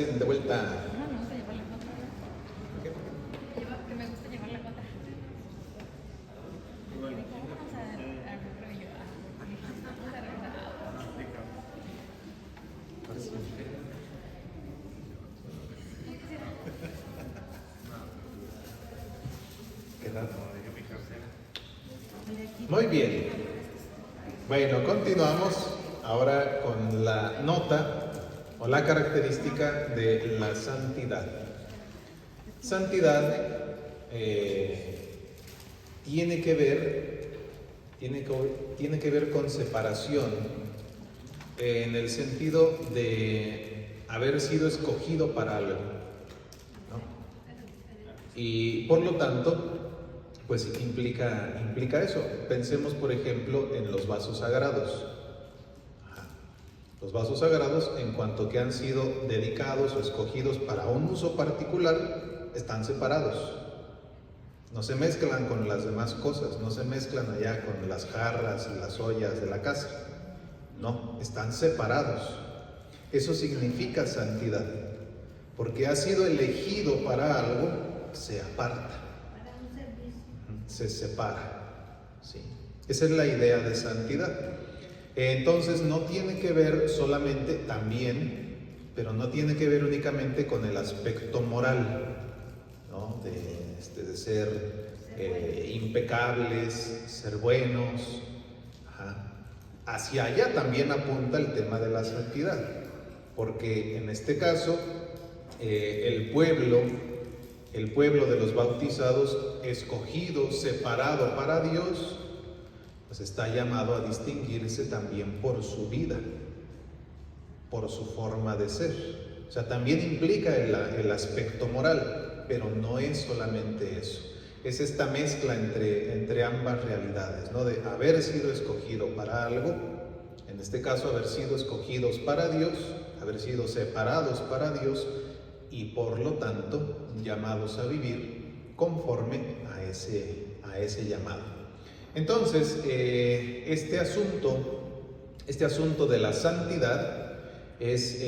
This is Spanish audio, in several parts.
dicen de vuelta. No, me gusta llevar la contra. Que me gusta llevar la contra. Vamos al rollo. Vamos a regresar. Muy bien. Bueno, continuamos ahora con la nota o la característica de la santidad. Santidad tiene que ver con separación en el sentido de haber sido escogido para algo, ¿no? Y por lo tanto, pues implica eso. Pensemos, por ejemplo, en los vasos sagrados. Los vasos sagrados, en cuanto que han sido dedicados o escogidos para un uso particular, están separados. No se mezclan con las demás cosas, no se mezclan allá con las jarras y las ollas de la casa. No, están separados. Eso significa santidad, porque ha sido elegido para algo, se aparta. Se separa, ¿sí? Esa es la idea de santidad. Entonces no tiene que ver solamente, también, pero no tiene que ver únicamente con el aspecto moral, ¿no? De ser impecables, ser buenos. Hacia allá también apunta el tema de la santidad, porque en este caso el pueblo de los bautizados, escogido, separado para Dios, pues está llamado a distinguirse también por su vida, por su forma de ser. O sea, también implica el aspecto moral, pero no es solamente eso. Es esta mezcla entre ambas realidades, ¿no? De haber sido escogido para algo, en este caso haber sido escogidos para Dios, haber sido separados para Dios, y por lo tanto llamados a vivir conforme a ese llamado. Entonces, este asunto de la santidad es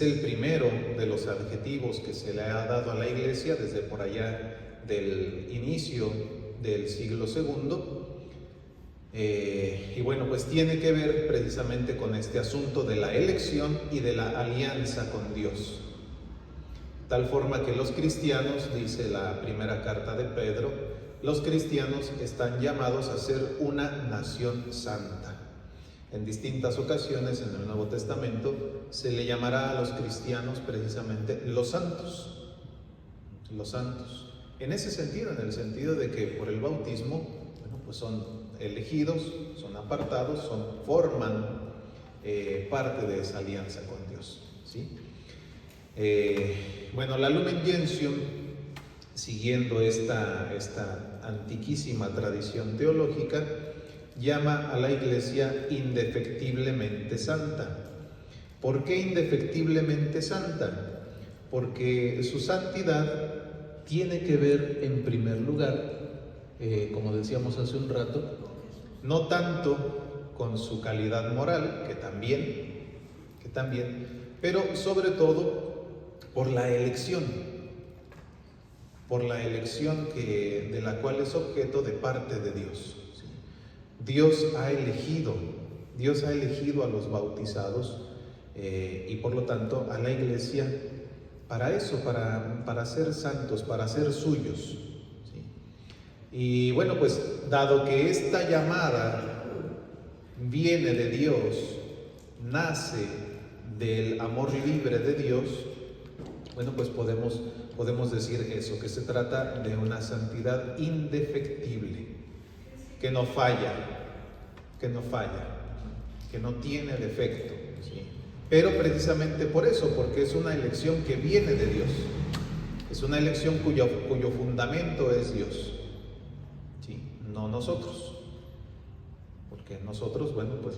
el primero de los adjetivos que se le ha dado a la Iglesia desde por allá del inicio del siglo II. Y bueno, pues tiene que ver precisamente con este asunto de la elección y de la alianza con Dios. Tal forma que los cristianos, dice la primera carta de Pedro, los cristianos están llamados a ser una nación santa. En distintas ocasiones en el Nuevo Testamento se le llamará a los cristianos precisamente los santos. Los santos. En ese sentido, en el sentido de que por el bautismo, bueno, pues son elegidos, son apartados, forman parte de esa alianza con Dios, ¿sí? Bueno, la Lumen Gentium, siguiendo esta antiquísima tradición teológica, llama a la Iglesia indefectiblemente santa. ¿Por qué indefectiblemente santa? Porque su santidad tiene que ver, en primer lugar, como decíamos hace un rato, no tanto con su calidad moral, que también, pero sobre todo por la elección de la cual es objeto de parte de Dios, ¿sí? Dios ha elegido a los bautizados y por lo tanto a la Iglesia para eso, para ser santos, para ser suyos, ¿sí? Y bueno, pues dado que esta llamada viene de Dios, nace del amor libre de Dios, bueno, pues podemos decir eso, que se trata de una santidad indefectible, que no falla, que no tiene defecto, ¿sí? Pero precisamente por eso, porque es una elección que viene de Dios, es una elección cuyo fundamento es Dios, ¿sí? No nosotros, porque nosotros, bueno, pues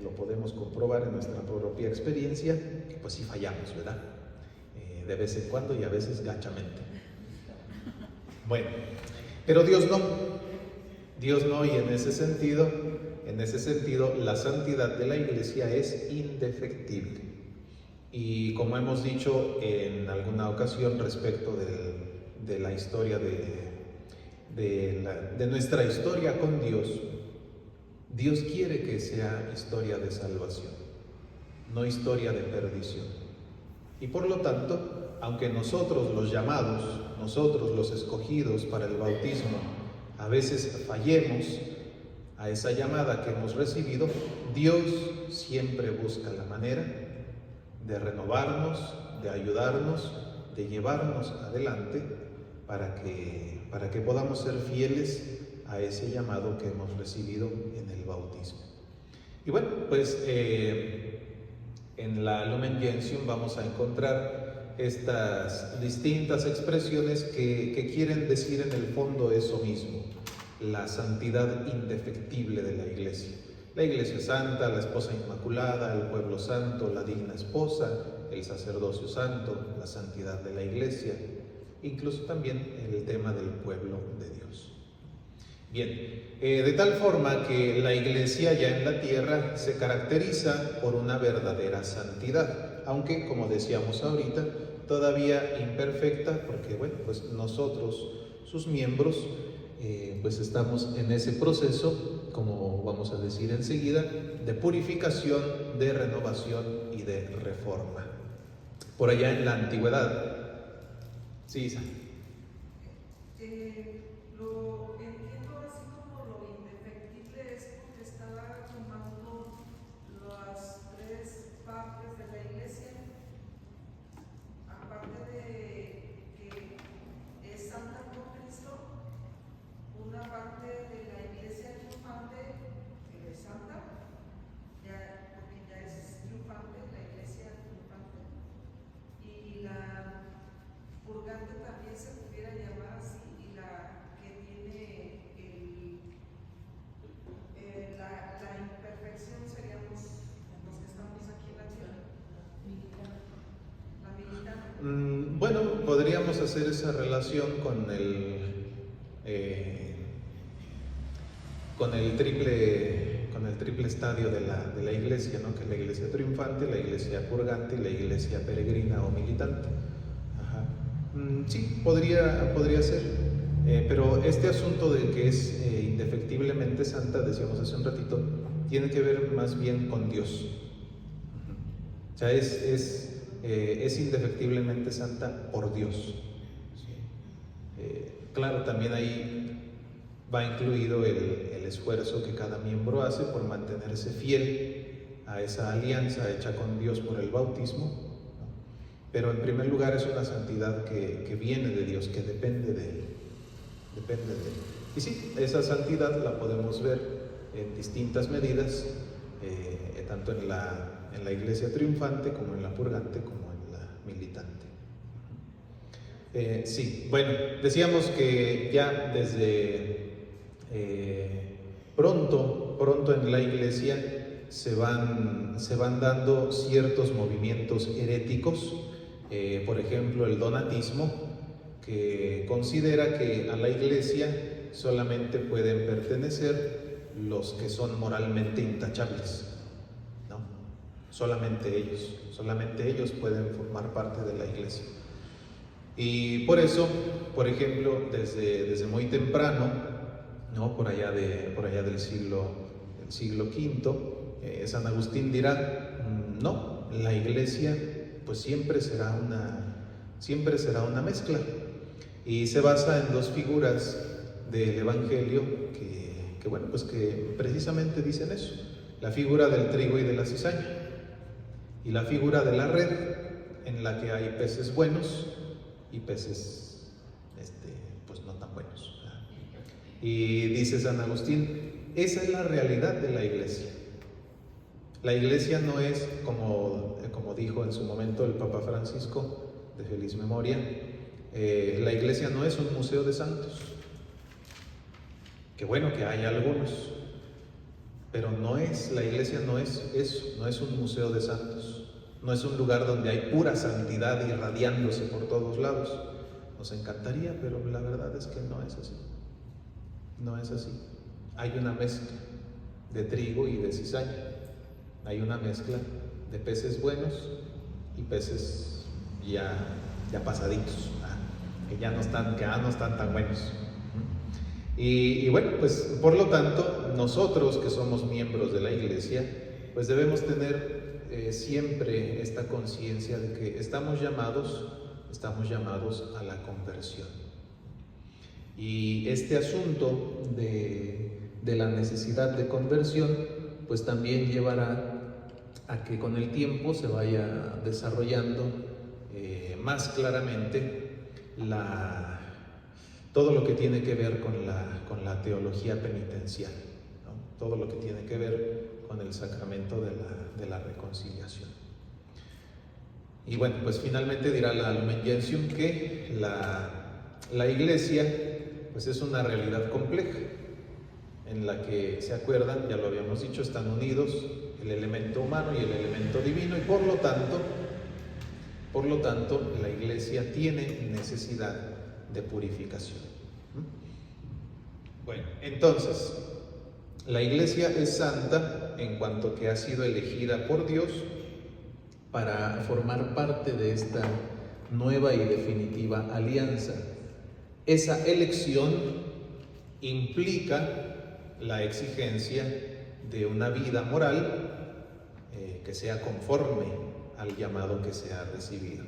lo podemos comprobar en nuestra propia experiencia, que pues sí fallamos, ¿verdad? De vez en cuando y a veces gachamente. Bueno, pero Dios no, y en ese sentido la santidad de la Iglesia es indefectible. Y como hemos dicho en alguna ocasión respecto de la historia de nuestra historia con Dios, Dios quiere que sea historia de salvación, no historia de perdición. Y por lo tanto, aunque nosotros los llamados, nosotros los escogidos para el bautismo, a veces fallemos a esa llamada que hemos recibido, Dios siempre busca la manera de renovarnos, de ayudarnos, de llevarnos adelante para que podamos ser fieles a ese llamado que hemos recibido en el bautismo. Y bueno, pues en la Lumen Gentium vamos a encontrar estas distintas expresiones que quieren decir en el fondo eso mismo: la santidad indefectible de la Iglesia. La Iglesia Santa, la Esposa Inmaculada, el pueblo santo, la digna esposa, el sacerdocio santo, la santidad de la Iglesia, incluso también el tema del pueblo de Dios. Bien, de tal forma que la Iglesia ya en la tierra se caracteriza por una verdadera santidad, aunque, como decíamos ahorita, todavía imperfecta, porque bueno, pues nosotros, sus miembros, pues estamos en ese proceso, como vamos a decir enseguida, de purificación, de renovación y de reforma. Por allá en la antigüedad, sí, Isa. Lo entiendo así como lo indefectible es porque estaba tomando las tres partes de la Iglesia, aparte de que es santa por Cristo, una parte de la Iglesia triunfante que es santa, porque ya es triunfante, la Iglesia triunfante, y la purgante también se pudiera llamar así, y la que tiene la imperfección seríamos los que estamos aquí en la tierra. La militante. Bueno, podríamos hacer esa relación con el triple estadio de la Iglesia, ¿no? Que es la Iglesia triunfante, la Iglesia purgante y la Iglesia peregrina o militante. Ajá. Sí, podría ser, pero este asunto de que es indefectiblemente santa, decíamos hace un ratito, tiene que ver más bien con Dios. O sea, es indefectiblemente santa por Dios. Claro, también ahí va incluido el esfuerzo que cada miembro hace por mantenerse fiel a esa alianza hecha con Dios por el bautismo, ¿no? Pero en primer lugar es una santidad que viene de Dios, que depende de Él. Y sí, esa santidad la podemos ver en distintas medidas, tanto en la Iglesia triunfante como en la purgante como en la militante. Sí, bueno, decíamos que ya desde pronto en la Iglesia se van dando ciertos movimientos heréticos, por ejemplo el donatismo, que considera que a la Iglesia solamente pueden pertenecer los que son moralmente intachables, ¿no? Solamente ellos pueden formar parte de la Iglesia. Y por eso, por ejemplo, desde muy temprano, ¿no? por allá del siglo V, San Agustín dirá, no, la Iglesia pues siempre será una mezcla, y se basa en dos figuras del Evangelio que bueno, pues que precisamente dicen eso: la figura del trigo y de la cizaña, y la figura de la red, en la que hay peces buenos y peces pues no tan buenos. Y dice San Agustín, esa es la realidad de la Iglesia. La Iglesia no es, como dijo en su momento el Papa Francisco, de feliz memoria, la Iglesia no es un museo de santos. Que bueno que hay algunos, pero la Iglesia no es eso, no es un museo de santos, no es un lugar donde hay pura santidad irradiándose por todos lados. Nos encantaría, pero la verdad es que no es así. No es así. Hay una mezcla de trigo y de cizaña. Hay una mezcla de peces buenos y peces ya pasaditos, que ya no están tan buenos. Y bueno, pues por lo tanto, nosotros que somos miembros de la iglesia, pues debemos tener siempre esta conciencia de que estamos llamados a la conversión. Y este asunto de la necesidad de conversión, pues también llevará a que con el tiempo se vaya desarrollando más claramente todo lo que tiene que ver con la teología penitencial, ¿no? Todo lo que tiene que ver con el sacramento de la reconciliación. Y bueno, pues finalmente dirá la Lumen Gentium que la iglesia pues es una realidad compleja en la que, se acuerdan, ya lo habíamos dicho, están unidos el elemento humano y el elemento divino, y por lo tanto la iglesia tiene necesidad de purificación. Bueno, entonces, la iglesia es santa en cuanto que ha sido elegida por Dios para formar parte de esta nueva y definitiva alianza. Esa elección implica la exigencia de una vida moral que sea conforme al llamado que se ha recibido.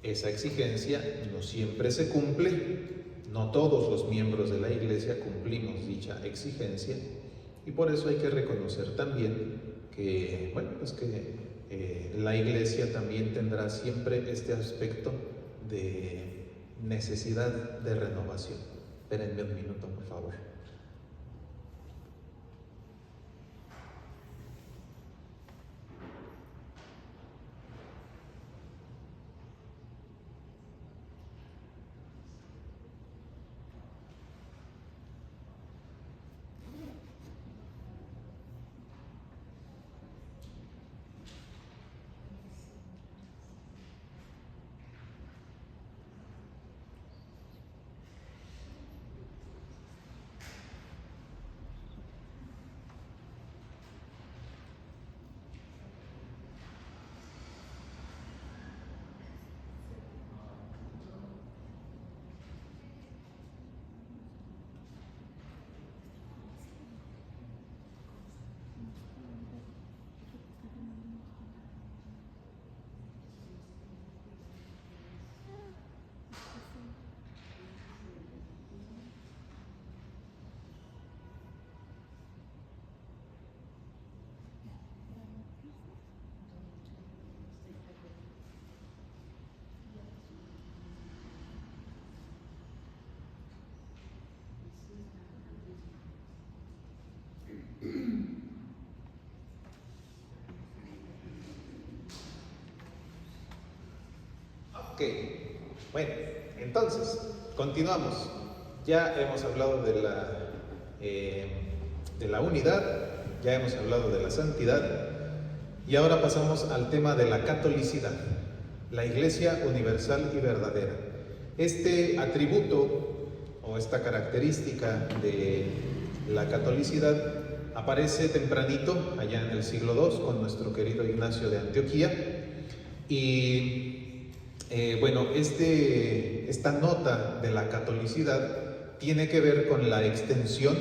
Esa exigencia no siempre se cumple, no todos los miembros de la iglesia cumplimos dicha exigencia, y por eso hay que reconocer también que, bueno, pues que la iglesia también tendrá siempre este aspecto de necesidad de renovación. Espérenme un minuto, por favor. Ok, bueno, entonces, continuamos. Ya hemos hablado de la unidad, ya hemos hablado de la santidad, y ahora pasamos al tema de la catolicidad, la Iglesia universal y verdadera. Este atributo o esta característica de la catolicidad aparece tempranito, allá en el siglo II, con nuestro querido Ignacio de Antioquía, y bueno, esta nota de la catolicidad tiene que ver con la extensión,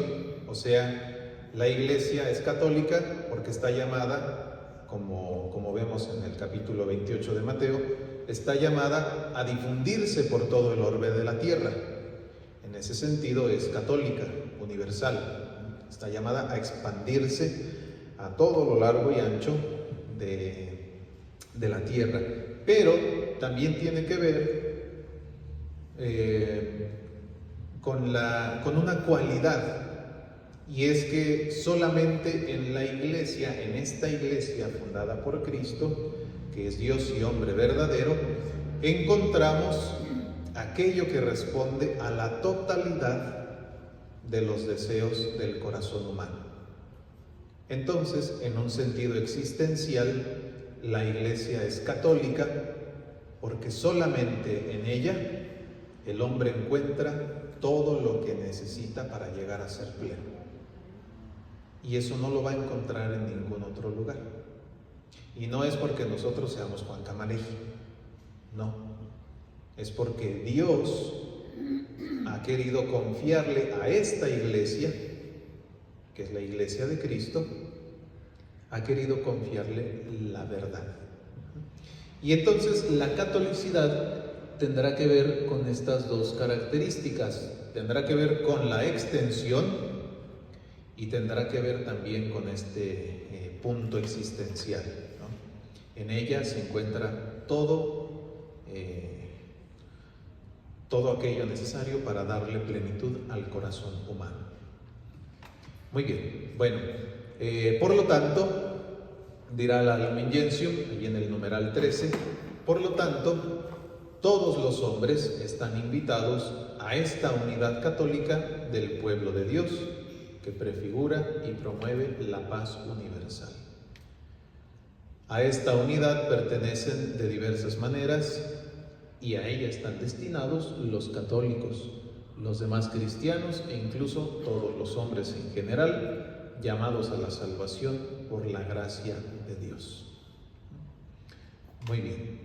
o sea, la iglesia es católica porque está llamada, como vemos en el capítulo 28 de Mateo, está llamada a difundirse por todo el orbe de la tierra. En ese sentido es católica, universal, está llamada a expandirse a todo lo largo y ancho de la tierra, pero también tiene que ver con una cualidad, y es que solamente en la iglesia, en esta iglesia fundada por Cristo, que es Dios y hombre verdadero, encontramos aquello que responde a la totalidad de los deseos del corazón humano. Entonces, en un sentido existencial, la iglesia es católica porque solamente en ella el hombre encuentra todo lo que necesita para llegar a ser pleno. Y eso no lo va a encontrar en ningún otro lugar. Y no es porque nosotros seamos Juan Camareji, no, es porque Dios ha querido confiarle a esta iglesia, que es la iglesia de Cristo, ha querido confiarle la verdad. Y entonces la catolicidad tendrá que ver con estas dos características, tendrá que ver con la extensión y tendrá que ver también con este punto existencial, ¿no? En ella se encuentra todo aquello necesario para darle plenitud al corazón humano. Muy bien, bueno, por lo tanto, dirá la Lumen Gentium, allí en el numeral 13, por lo tanto, todos los hombres están invitados a esta unidad católica del pueblo de Dios, que prefigura y promueve la paz universal. A esta unidad pertenecen de diversas maneras y a ella están destinados los católicos, los demás cristianos e incluso todos los hombres en general, llamados a la salvación por la gracia de Dios. Muy bien.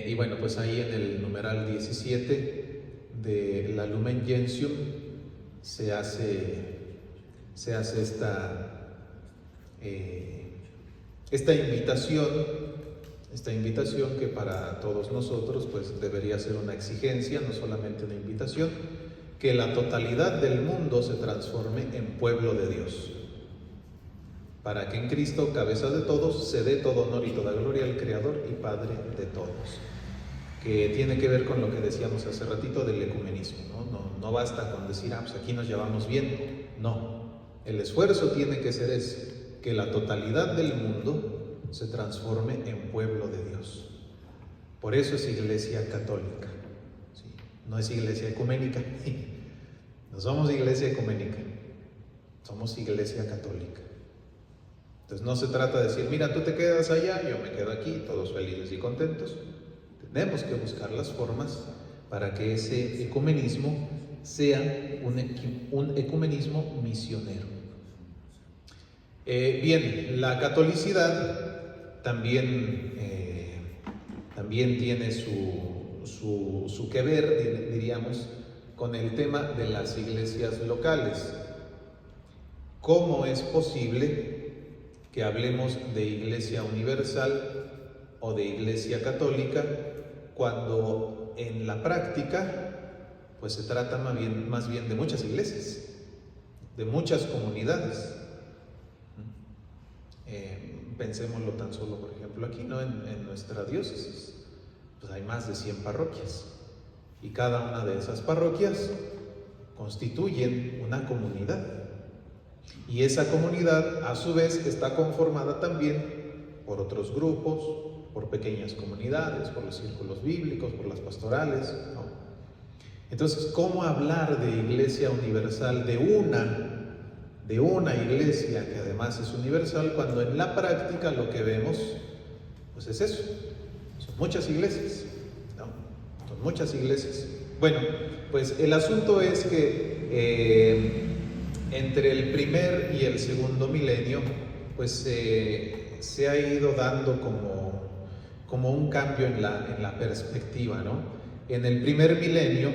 Y bueno, pues ahí en el numeral 17 de la Lumen Gentium se hace esta invitación que para todos nosotros pues debería ser una exigencia, no solamente una invitación, que la totalidad del mundo se transforme en pueblo de Dios, para que en Cristo, cabeza de todos, se dé todo honor y toda gloria al Creador y Padre de todos, que tiene que ver con lo que decíamos hace ratito del ecumenismo, ¿no? No basta con decir, pues aquí nos llevamos bien, no, el esfuerzo tiene que ser ese, que la totalidad del mundo se transforme en pueblo de Dios. Por eso es iglesia católica, ¿sí? No es iglesia ecuménica, no somos iglesia ecuménica, somos iglesia católica. Entonces no se trata de decir, mira, tú te quedas allá, yo me quedo aquí, todos felices y contentos. Tenemos que buscar las formas para que ese ecumenismo sea un ecumenismo misionero. Bien, la catolicidad también tiene su que ver, diríamos, con el tema de las iglesias locales. ¿Cómo es posible que hablemos de iglesia universal o de iglesia católica cuando en la práctica pues se trata más bien de muchas iglesias, de muchas comunidades? Pensémoslo tan solo, por ejemplo, aquí, ¿no? En nuestra diócesis pues hay más de 100 parroquias y cada una de esas parroquias constituyen una comunidad. Y esa comunidad, a su vez, está conformada también por otros grupos, por pequeñas comunidades, por los círculos bíblicos, por las pastorales, ¿no? Entonces, ¿cómo hablar de iglesia universal, de una iglesia que además es universal, cuando en la práctica lo que vemos, pues es eso? Son muchas iglesias, ¿no? Son muchas iglesias. Bueno, pues el asunto es que entre el primer y el segundo milenio, pues se ha ido dando como un cambio en la perspectiva, ¿no? En el primer milenio,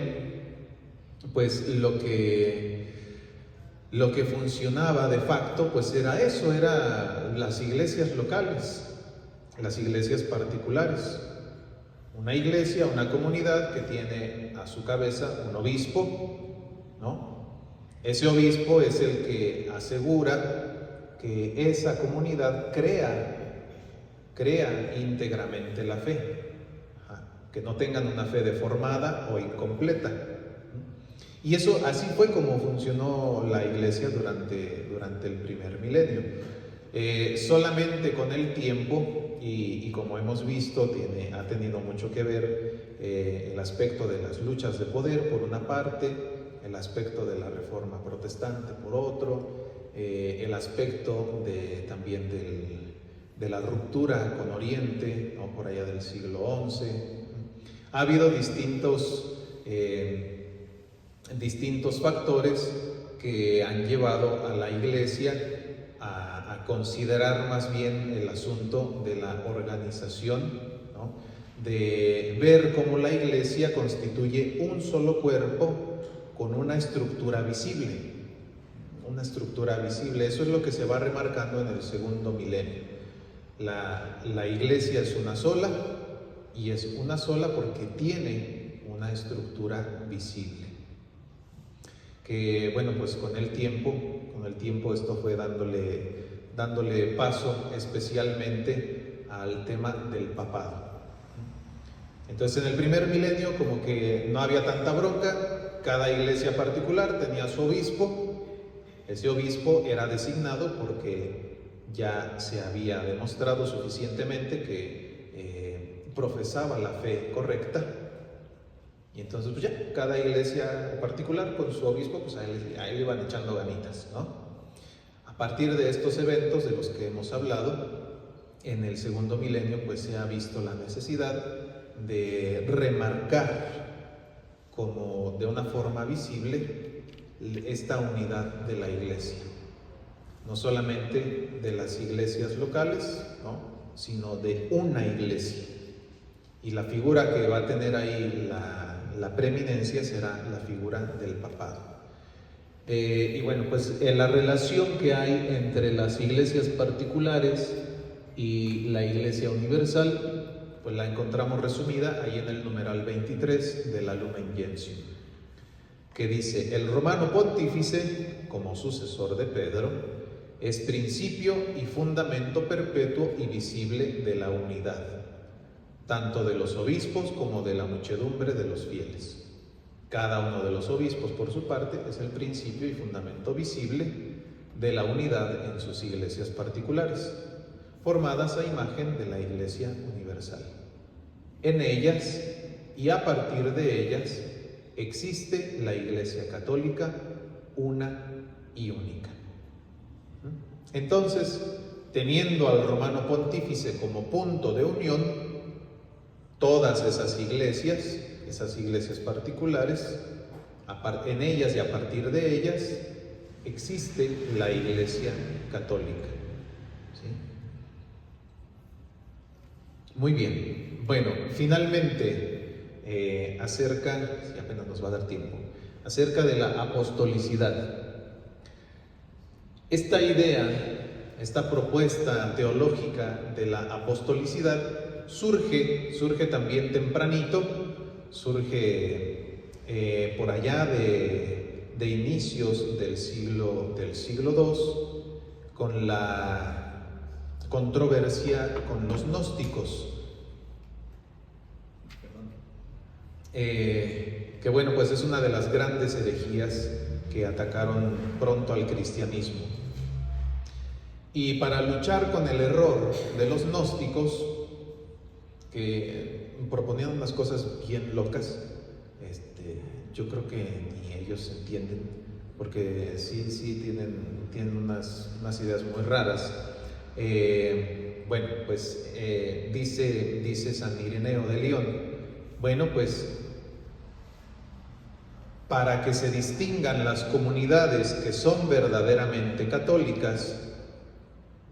pues lo que funcionaba de facto, pues era eso, eran las iglesias locales, las iglesias particulares. Una iglesia, una comunidad que tiene a su cabeza un obispo, ¿no? Ese obispo es el que asegura que esa comunidad crea íntegramente la fe, que no tengan una fe deformada o incompleta. Y eso así fue como funcionó la iglesia durante el primer milenio. Solamente con el tiempo, y como hemos visto, ha tenido mucho que ver el aspecto de las luchas de poder por una parte, el aspecto de la reforma protestante por otro, el aspecto también de la ruptura con Oriente, ¿no? Por allá del siglo XI. Ha habido distintos factores que han llevado a la iglesia a considerar más bien el asunto de la organización, ¿no? De ver cómo la iglesia constituye un solo cuerpo con una estructura visible. Una estructura visible, eso es lo que se va remarcando en el segundo milenio. La iglesia es una sola, y es una sola porque tiene una estructura visible. Que bueno, pues con el tiempo esto fue dándole paso especialmente al tema del papado. Entonces en el primer milenio como que no había tanta bronca, cada iglesia particular tenía su obispo, ese obispo era designado porque ya se había demostrado suficientemente que profesaba la fe correcta, y entonces pues ya, cada iglesia particular con su obispo, pues ahí le iban echando ganitas, ¿no? A partir de estos eventos de los que hemos hablado, en el segundo milenio pues se ha visto la necesidad de remarcar como de una forma visible esta unidad de la iglesia, no solamente de las iglesias locales, ¿no? Sino de una iglesia, y la figura que va a tener ahí la preeminencia será la figura del papado. Y bueno, pues la relación que hay entre las iglesias particulares y la iglesia universal, pues la encontramos resumida ahí en el numeral 23 de la Lumen Gentium, que dice: el romano pontífice, como sucesor de Pedro, es principio y fundamento perpetuo y visible de la unidad, tanto de los obispos como de la muchedumbre de los fieles. Cada uno de los obispos, por su parte, es el principio y fundamento visible de la unidad en sus iglesias particulares, formadas a imagen de la Iglesia universal. En ellas y a partir de ellas existe la Iglesia católica, una y única. Entonces, teniendo al romano pontífice como punto de unión, todas esas iglesias particulares, en ellas y a partir de ellas existe la Iglesia católica. ¿Sí? Muy bien. Bueno, finalmente, si apenas nos va a dar tiempo, acerca de la apostolicidad. Esta idea, esta propuesta teológica de la apostolicidad surge también tempranito, surge por allá de inicios del siglo II, con la controversia con los gnósticos, que bueno, pues es una de las grandes herejías que atacaron pronto al cristianismo. Y para luchar con el error de los gnósticos, que proponían unas cosas bien locas, yo creo que ni ellos entienden, porque sí tienen unas ideas muy raras. Bueno, pues dice San Ireneo de León, bueno, pues para que se distingan las comunidades que son verdaderamente católicas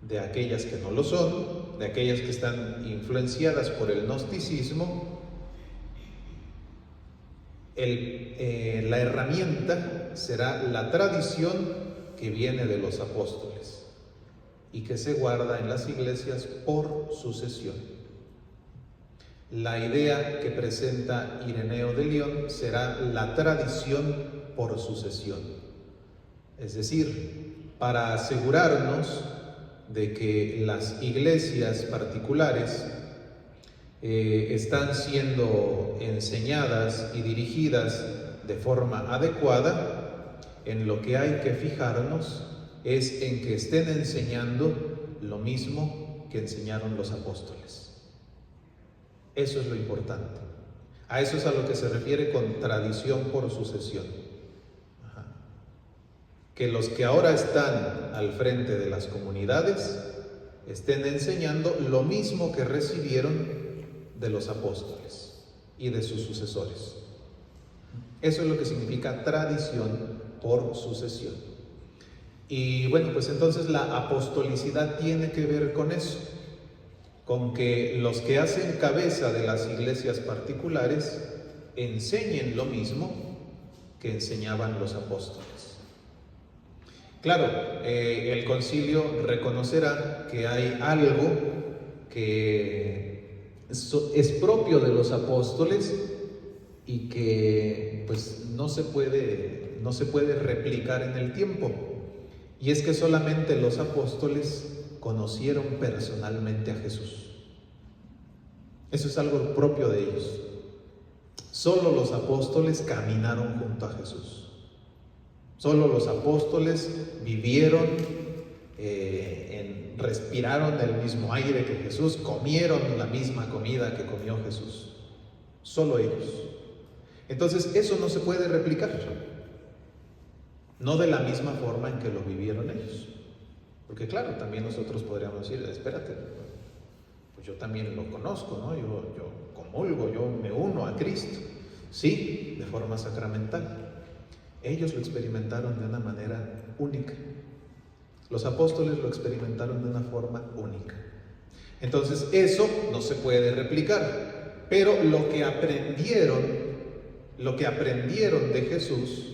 de aquellas que no lo son, de aquellas que están influenciadas por el gnosticismo, la herramienta será la tradición que viene de los apóstoles y que se guarda en las iglesias por sucesión. La idea que presenta Ireneo de León será la tradición por sucesión, es decir, para asegurarnos de que las iglesias particulares están siendo enseñadas y dirigidas de forma adecuada, en lo que hay que fijarnos es en que estén enseñando lo mismo que enseñaron los apóstoles. Eso es lo importante. A eso es a lo que se refiere con tradición por sucesión. Que los que ahora están al frente de las comunidades estén enseñando lo mismo que recibieron de los apóstoles y de sus sucesores. Eso es lo que significa tradición por sucesión. Y bueno, pues entonces la apostolicidad tiene que ver con eso, con que los que hacen cabeza de las iglesias particulares enseñen lo mismo que enseñaban los apóstoles. Claro, el concilio reconocerá que hay algo que es propio de los apóstoles y que pues no se puede replicar en el tiempo. Y es que solamente los apóstoles conocieron personalmente a Jesús. Eso es algo propio de ellos. Solo los apóstoles caminaron junto a Jesús. Solo los apóstoles vivieron, respiraron el mismo aire que Jesús, comieron la misma comida que comió Jesús. Solo ellos. Entonces eso no se puede replicar. No de la misma forma en que lo vivieron ellos. Porque claro, también nosotros podríamos decir, espérate, pues yo también lo conozco, ¿no? Yo comulgo, yo me uno a Cristo. Sí, de forma sacramental. Ellos lo experimentaron de una manera única. Los apóstoles lo experimentaron de una forma única. Entonces eso no se puede replicar. Pero lo que aprendieron de Jesús,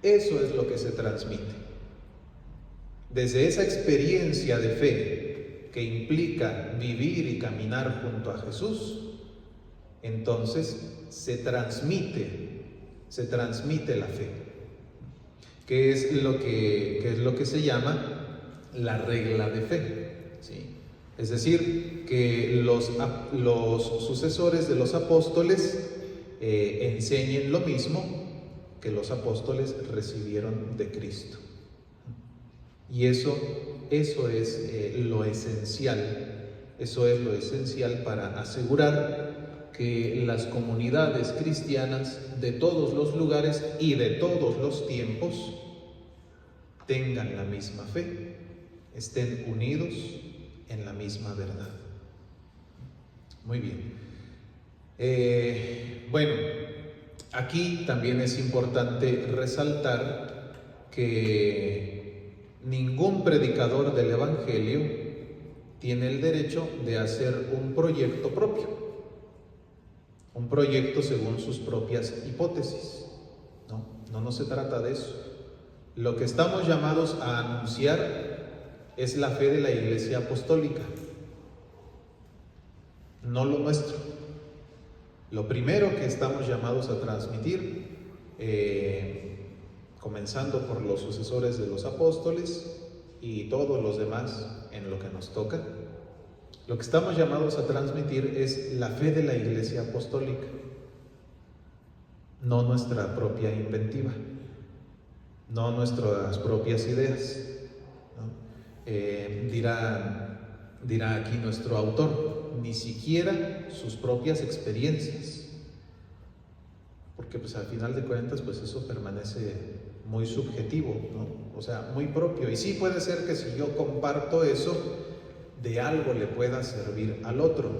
eso es lo que se transmite. Desde esa experiencia de fe que implica vivir y caminar junto a Jesús, entonces se transmite la fe, que es lo que se llama la regla de fe, ¿sí? Es decir, que los sucesores de los apóstoles enseñen lo mismo que los apóstoles recibieron de Cristo. Y eso es lo esencial. Eso es lo esencial para asegurar que las comunidades cristianas de todos los lugares y de todos los tiempos tengan la misma fe, estén unidos en la misma verdad. Muy bien. Bueno, aquí también es importante resaltar que ningún predicador del Evangelio tiene el derecho de hacer un proyecto propio, un proyecto según sus propias hipótesis. No se trata de eso. Lo que estamos llamados a anunciar es la fe de la Iglesia Apostólica, no lo nuestro. Lo primero que estamos llamados a transmitir, comenzando por los sucesores de los apóstoles y todos los demás en lo que nos toca, lo que estamos llamados a transmitir es la fe de la Iglesia Apostólica, no nuestra propia inventiva, no nuestras propias ideas, ¿no? Dirá aquí nuestro autor, ni siquiera sus propias experiencias, porque pues al final de cuentas pues eso permanece muy subjetivo, ¿no? O sea, muy propio. Y sí puede ser que si yo comparto eso, de algo le pueda servir al otro,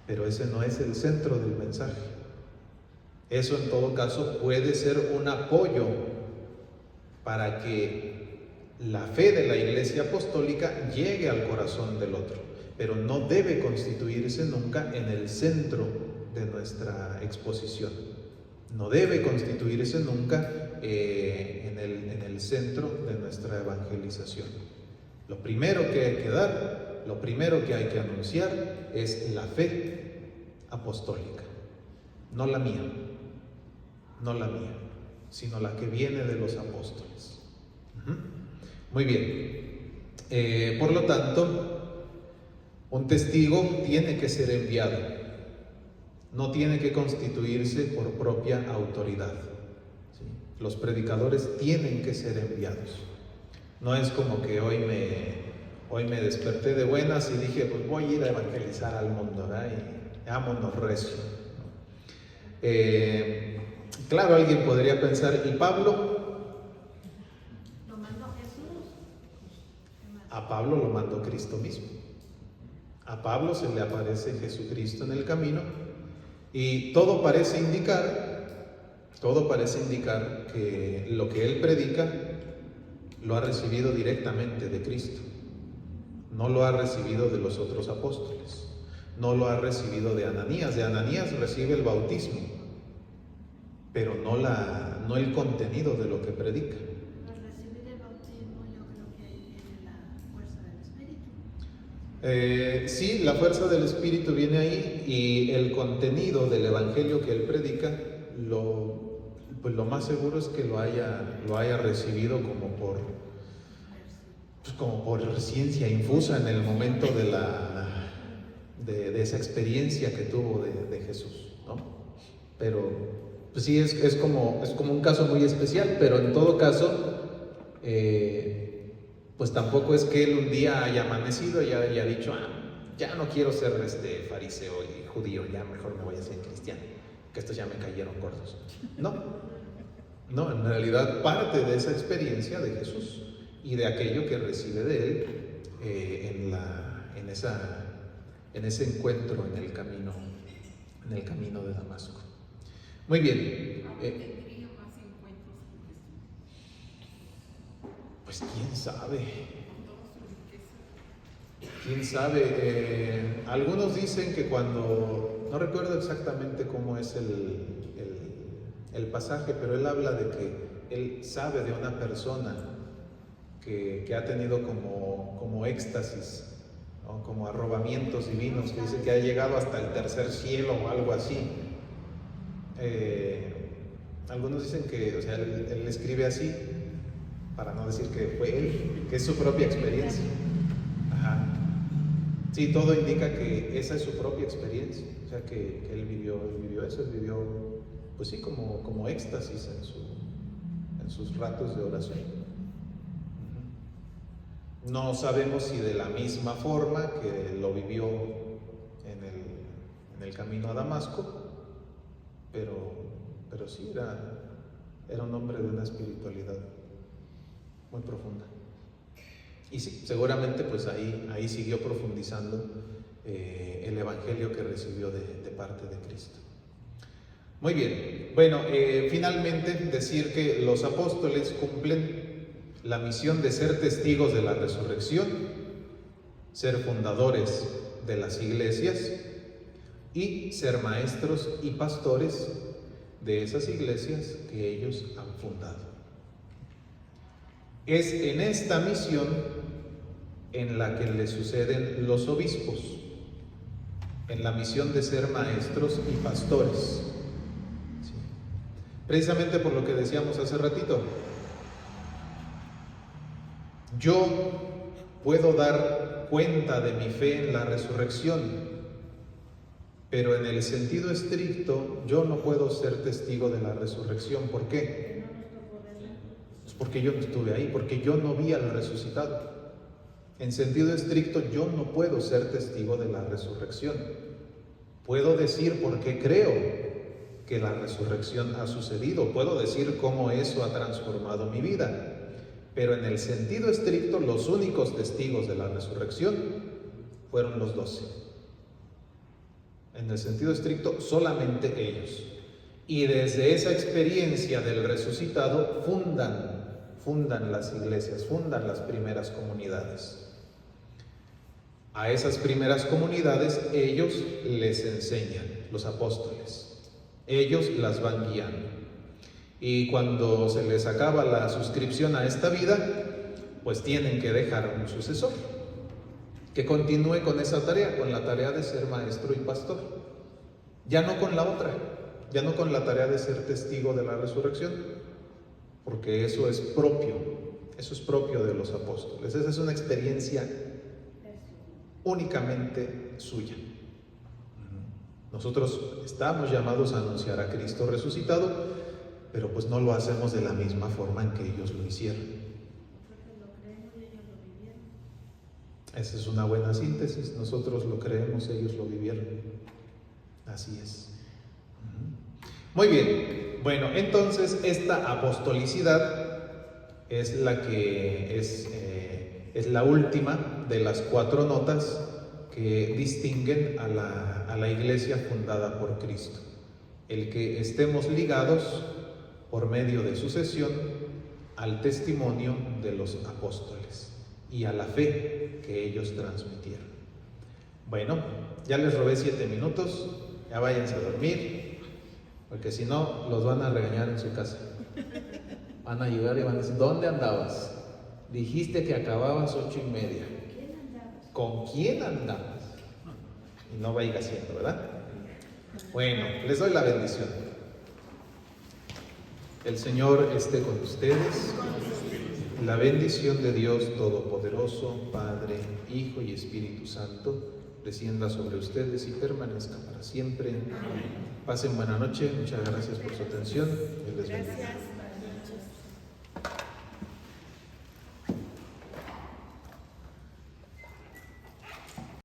pero ese no es el centro del mensaje. Eso en todo caso puede ser un apoyo para que la fe de la Iglesia Apostólica llegue al corazón del otro, pero no debe constituirse nunca en el centro de nuestra exposición. No debe constituirse nunca en el centro de nuestra evangelización. Lo primero que hay que dar, lo primero que hay que anunciar es la fe apostólica, no la mía, sino la que viene de los apóstoles. Muy bien. Por lo tanto, un testigo tiene que ser enviado, no tiene que constituirse por propia autoridad, ¿sí? Los predicadores tienen que ser enviados. No es como que hoy me desperté de buenas y dije, pues voy a ir a evangelizar al mundo, ¿verdad? Y vámonos recio, ¿no? Claro, alguien podría pensar, ¿y Pablo? Lo mandó Jesús. A Pablo lo mandó Cristo mismo. A Pablo se le aparece Jesucristo en el camino y todo parece indicar que lo que él predica lo ha recibido directamente de Cristo. No lo ha recibido de los otros apóstoles. No lo ha recibido de Ananías. De Ananías recibe el bautismo, pero no el contenido de lo que predica. Al recibir el bautismo, yo creo que ahí viene la fuerza del Espíritu. Sí, la fuerza del Espíritu viene ahí, y el contenido del Evangelio que él predica, pues lo más seguro es que lo haya recibido como por ciencia infusa en el momento de esa experiencia que tuvo de Jesús, ¿no? Pero pues sí, es como un caso muy especial, pero en todo caso, pues tampoco es que él un día haya amanecido y haya dicho, ya no quiero ser fariseo y judío, ya mejor me voy a ser cristiano, que estos ya me cayeron gordos. No, en realidad parte de esa experiencia de Jesús y de aquello que recibe de él en ese encuentro en el camino de Damasco. Muy bien. ¿Tendría más encuentros con Jesús? Pues quién sabe. Con toda su riqueza. ¿Quién sabe? Algunos dicen que cuando, no recuerdo exactamente cómo es el pasaje, pero él habla de que él sabe de una persona que ha tenido como éxtasis, ¿no? Como arrobamientos divinos, que dice que ha llegado hasta el tercer cielo o algo así. Algunos dicen que, o sea, él escribe así, para no decir que fue él, que es su propia experiencia. Ajá. Sí, todo indica que esa es su propia experiencia, o sea, que él vivió eso, él vivió, pues sí, como éxtasis en sus ratos de oración. No sabemos si de la misma forma que lo vivió en el camino a Damasco, pero sí era un hombre de una espiritualidad muy profunda. Y sí, seguramente pues ahí siguió profundizando el evangelio que recibió de parte de Cristo. Muy bien, bueno, finalmente decir que los apóstoles cumplen la misión de ser testigos de la resurrección, ser fundadores de las iglesias y ser maestros y pastores de esas iglesias que ellos han fundado. Es en esta misión en la que le suceden los obispos, en la misión de ser maestros y pastores. ¿Sí? Precisamente por lo que decíamos hace ratito, yo puedo dar cuenta de mi fe en la resurrección, pero en el sentido estricto yo no puedo ser testigo de la resurrección. ¿Por qué? Pues porque yo no estuve ahí, porque yo no vi al resucitado. En sentido estricto yo no puedo ser testigo de la resurrección. Puedo decir por qué creo que la resurrección ha sucedido, puedo decir cómo eso ha transformado mi vida. Pero en el sentido estricto, los únicos testigos de la resurrección fueron los 12. En el sentido estricto, solamente ellos. Y desde esa experiencia del resucitado, fundan las iglesias, fundan las primeras comunidades. A esas primeras comunidades, ellos les enseñan, los apóstoles. Ellos las van guiando. Y cuando se les acaba la suscripción a esta vida, pues tienen que dejar un sucesor que continúe con esa tarea, con la tarea de ser maestro y pastor. Ya no con la otra, ya no con la tarea de ser testigo de la resurrección, porque eso es propio de los apóstoles. Esa es una experiencia únicamente suya. Nosotros estamos llamados a anunciar a Cristo resucitado, pero pues no lo hacemos de la misma forma en que ellos lo hicieron. Esa es una buena síntesis. Nosotros lo creemos, ellos lo vivieron. Así es. Muy bien. Bueno, entonces esta apostolicidad es la que es la última de las 4 notas que distinguen a la iglesia fundada por Cristo. El que estemos ligados por medio de sucesión al testimonio de los apóstoles y a la fe que ellos transmitieron. Bueno, ya les robé 7 minutos, ya váyanse a dormir, porque si no los van a regañar en su casa. Van a llegar y van a decir, ¿dónde andabas? Dijiste que acababas 8:30. ¿Con quién andabas? Y no vaya haciendo, ¿verdad? Bueno, les doy la bendición. El Señor esté con ustedes. La bendición de Dios Todopoderoso, Padre, Hijo y Espíritu Santo, descienda sobre ustedes y permanezca para siempre. Pasen buena noche. Muchas gracias por su atención. Dios les bendiga.